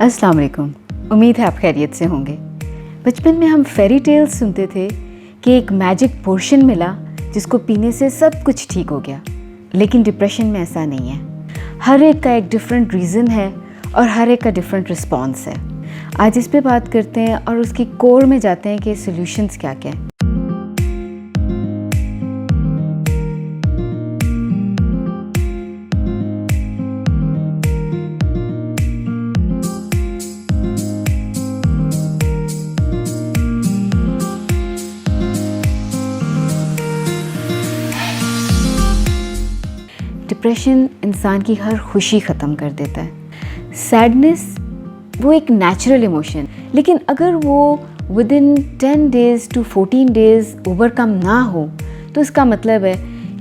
अस्सलाम वालेकुम। उम्मीद है आप खैरियत से होंगे। बचपन में हम फेरी टेल्स सुनते थे कि एक मैजिक पोशन मिला जिसको पीने से सब कुछ ठीक हो गया, लेकिन डिप्रेशन में ऐसा नहीं है। हर एक का एक डिफरेंट रीज़न है और हर एक का डिफरेंट रिस्पॉन्स है। आज इस पे बात करते हैं और उसकी कोर में जाते हैं कि सॉल्यूशंस क्या क्या हैं। डिप्रेशन इंसान की हर खुशी ख़त्म कर देता है। सैडनेस वो एक नेचुरल इमोशन, लेकिन अगर वो with in 10 days to 14 days overcome ना हो तो इसका मतलब है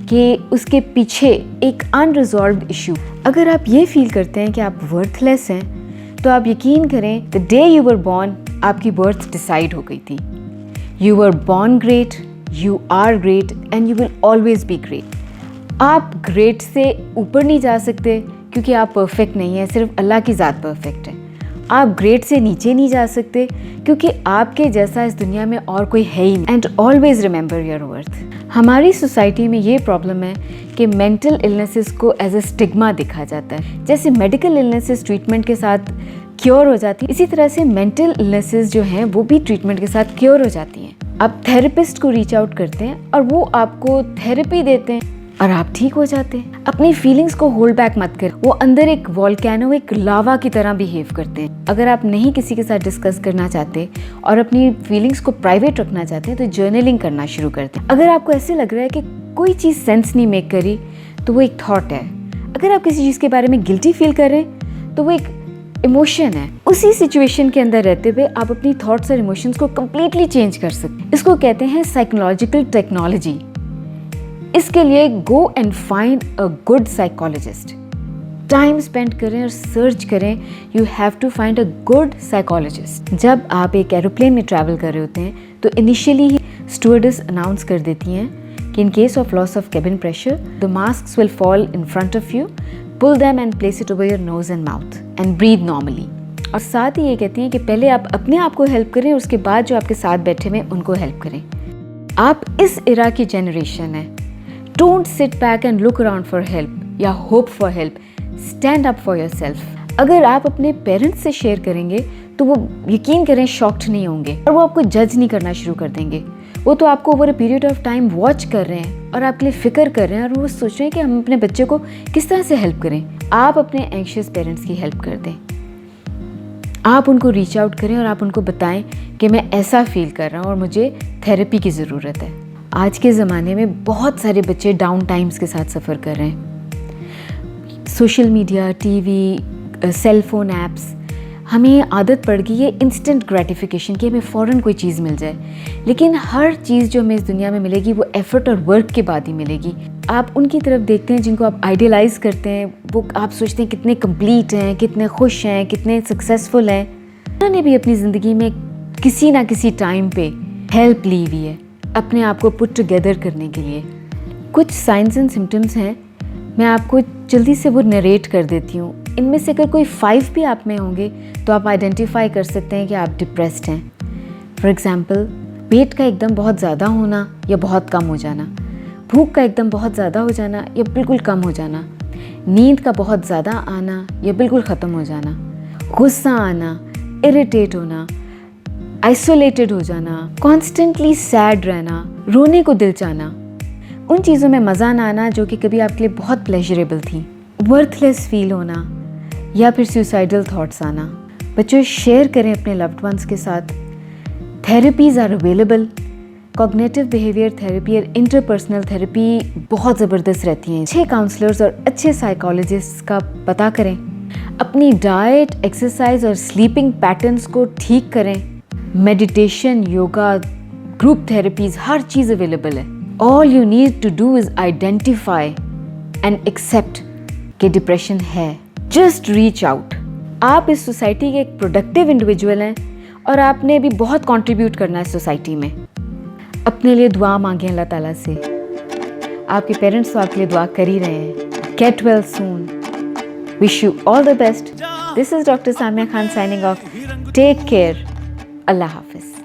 कि उसके पीछे एक अनरिजॉल्व्ड इशू। अगर आप ये फील करते हैं कि आप वर्थलेस हैं तो आप यकीन करें, the day you were born आपकी बर्थ डिसाइड हो गई थी। You were born great, you are great and you will always be great. आप ग्रेट से ऊपर नहीं जा सकते क्योंकि आप परफेक्ट नहीं हैं, सिर्फ अल्लाह की ज़ात परफेक्ट है। आप ग्रेट से नीचे नहीं जा सकते क्योंकि आपके जैसा इस दुनिया में और कोई है ही नहीं। And always remember your worth. हमारी सोसाइटी में ये प्रॉब्लम है कि मेंटल इलनेसेस को एज अ स्टिग्मा देखा जाता है। जैसे मेडिकल इलनेसेस ट्रीटमेंट के साथ क्योर हो जाती है, इसी तरह से मेंटल इलनेसेस जो हैं वो भी ट्रीटमेंट के साथ क्योर हो जाती हैं। आप थेरेपिस्ट को रीच आउट करते हैं और वो आपको थेरेपी देते हैं और आप ठीक हो जाते हैं। अपनी फीलिंग्स को होल्ड बैक मत कर, वो अंदर एक वोल्केनो, एक लावा की तरह बिहेव करते हैं। अगर आप नहीं किसी के साथ डिस्कस करना चाहते और अपनी फीलिंग्स को प्राइवेट रखना चाहते हैं तो जर्नलिंग करना शुरू करते हैं। अगर आपको ऐसे लग रहा है कि कोई चीज़ सेंस नहीं मेक करी तो वो एक थॉट है। अगर आप किसी चीज़ के बारे में गिल्टी फील कर रहे हैं तो वो एक इमोशन है। उसी सिचुएशन के अंदर रहते हुए आप अपनी थॉट्स और इमोशंस को कम्प्लीटली चेंज कर सकते हैं। इसको कहते हैं साइकोलॉजिकल टेक्नोलॉजी। इसके लिए go and find a good psychologist. Time spend करें और सर्च करें। You have to find a good psychologist. जब आप एक एरोप्लेन में ट्रैवल कर रहे होते हैं तो इनिशियली ही स्टुअर्डेस अनाउंस कर देती हैं कि in case of loss of cabin pressure the masks will fall in front of you, pull them and place it over your nose and mouth and breathe normally. और साथ ही ये कहती हैं कि पहले आप अपने आप को हेल्प करें, उसके बाद जो आपके साथ बैठे हुए उनको हेल्प करें। आप इस इरा की जनरेशन है। Don't sit back and look around for help या hope for help. Stand up for yourself. अगर आप अपने पेरेंट्स से शेयर करेंगे तो वो यकीन करें शॉक्ड नहीं होंगे और वो आपको जज नहीं करना शुरू कर देंगे। वो तो आपको over a period of time watch कर रहे हैं और आपके लिए फिक्र कर रहे हैं और वो सोच रहे हैं कि हम अपने बच्चे को किस तरह से हेल्प करें। आप अपने एंशियस पेरेंट्स की हेल्प कर दें। आप उनको रीच आउट करें और आप उनको बताएं कि मैं ऐसा फील कर रहा हूँ और मुझे थेरेपी की ज़रूरत है। आज के ज़माने में बहुत सारे बच्चे डाउन टाइम्स के साथ सफ़र कर रहे हैं। Social media, TV, cell phone apps, हमें आदत पड़ गई है इंस्टेंट ग्रेटिफिकेशन की, हमें फ़ौरन कोई चीज़ मिल जाए। लेकिन हर चीज़ जो हमें इस दुनिया में मिलेगी वो एफ़र्ट और वर्क के बाद ही मिलेगी। आप उनकी तरफ देखते हैं जिनको आप आइडियलाइज़ करते हैं, वो आप सोचते हैं कितने कंप्लीट हैं, कितने खुश हैं, कितने सक्सेसफुल हैं। उन्होंने भी अपनी ज़िंदगी में किसी ना किसी टाइम पे हेल्प ली हुई है अपने आप को पुट टुगेदर करने के लिए। कुछ साइंस एंड सिम्टम्स हैं, मैं आपको जल्दी से वो नरेट कर देती हूँ। इनमें से अगर कोई 5 भी आप में होंगे तो आप आइडेंटिफाई कर सकते हैं कि आप डिप्रेस्ड हैं। फॉर एग्ज़ाम्पल, वेट का एकदम बहुत ज़्यादा होना या बहुत कम हो जाना, भूख का एकदम बहुत ज़्यादा हो जाना या बिल्कुल कम हो जाना, नींद का बहुत ज़्यादा आना या बिल्कुल ख़त्म हो जाना, गुस्सा आना, इरिटेट होना, आइसोलेटेड हो जाना, कॉन्स्टेंटली सैड रहना, रोने को दिल चाहना, उन चीज़ों में मज़ा ना आना जो कि कभी आपके लिए बहुत प्लेजरेबल थी, वर्थलेस फील होना या फिर सुसाइडल थॉट्स आना। बच्चों, शेयर करें अपने लव्ड वंस के साथ। Therapies are available. Cognitive behaviour therapy और इंटरपर्सनल थेरेपी बहुत ज़बरदस्त रहती हैं। अच्छे काउंसलर्स और अच्छे साइकोलॉजिस्ट का पता करें। अपनी डाइट, एक्सरसाइज और स्लीपिंग पैटर्न्स को ठीक करें। मेडिटेशन, योगा, ग्रुप थेरेपीज, हर चीज़ अवेलेबल है। All you need to do is identify and accept कि डिप्रेशन है। Just reach out. आप इस सोसाइटी के एक प्रोडक्टिव इंडिविजुअल हैं और आपने भी बहुत कंट्रीब्यूट करना है सोसाइटी में। अपने लिए दुआ मांगें अल्लाह ताला से। आपके पेरेंट्स तो आपके लिए दुआ कर ही रहे हैं। Get well soon. Wish you all the best. This is Dr. Samia Khan signing off. Take care. Allah Hafiz.